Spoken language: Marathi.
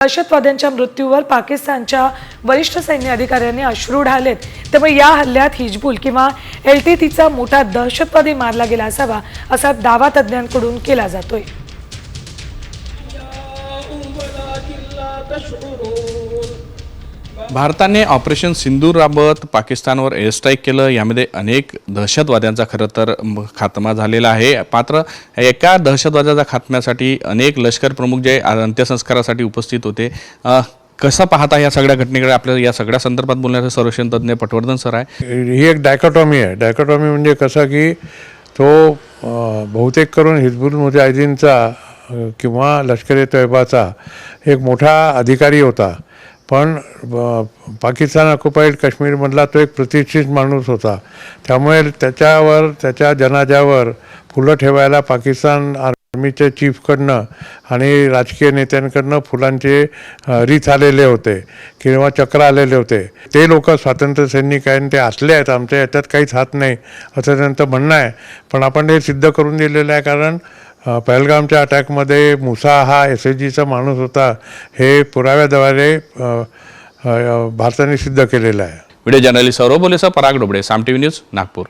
दहशतवाद्यांच्या मृत्यूवर पाकिस्तानच्या वरिष्ठ सैन्य अधिकाऱ्यांनी अश्रू ढाळलेत। त्यामुळे या हल्ल्यात हिजबुल किंवा एलटीटीचा मोठा दहशतवादी मारला गेला असावा असा दावा तज्ञांकडून केला जातोय। भारताने ऑपरेशन सिंदूर राबवत पाकिस्तानवर एअर स्ट्राईक केलं। यामध्ये अनेक दहशतवाद्यांचा खरं तर खात्मा झालेला आहे। मात्र एका दहशतवाद्याच्या खात्म्यासाठी अनेक लष्कर प्रमुख जे अंत्यसंस्कारासाठी उपस्थित होते। कसं पाहता या सगळ्या घटनेकडे? आपल्याला या सगळ्या संदर्भात बोलण्याचे संरक्षण तज्ञ पटवर्धन सर आहे। ही एक डायकोटॉमी आहे। डायकोटॉमी म्हणजे कसं की तो बहुतेक करून हिजबुल मुजाहिदीनचा किंवा लष्कर-ए तैयबाचा एक मोठा अधिकारी होता, पण पाकिस्तान ऑक्युपाईड काश्मीरमधला तो एक प्रतिष्ठित माणूस होता। त्यामुळे त्याच्यावर त्याच्या जनाजावर फुलं ठेवायला पाकिस्तान आर्मीच्या चीफकडनं आणि राजकीय नेत्यांकडनं फुलांचे रीत आलेले होते किंवा चक्र आलेले होते। ते लोक स्वातंत्र्य सैनिक आहेत, ते असले आहेत, आमच्या याच्यात काहीच हात नाही असं त्यांचं म्हणणं आहे। पण आपण हे सिद्ध करून दिलेलं आहे, कारण पहलगामच्या अटॅकमध्ये मुसा हा SIGचा माणूस होता, हे पुराव्याद्वारे भारताने सिद्ध केलेलं आहे। व्हिडिओ जर्नलिस्ट सौरभ बोलेसह पराग डोबळे, साम TV न्यूज, नागपूर।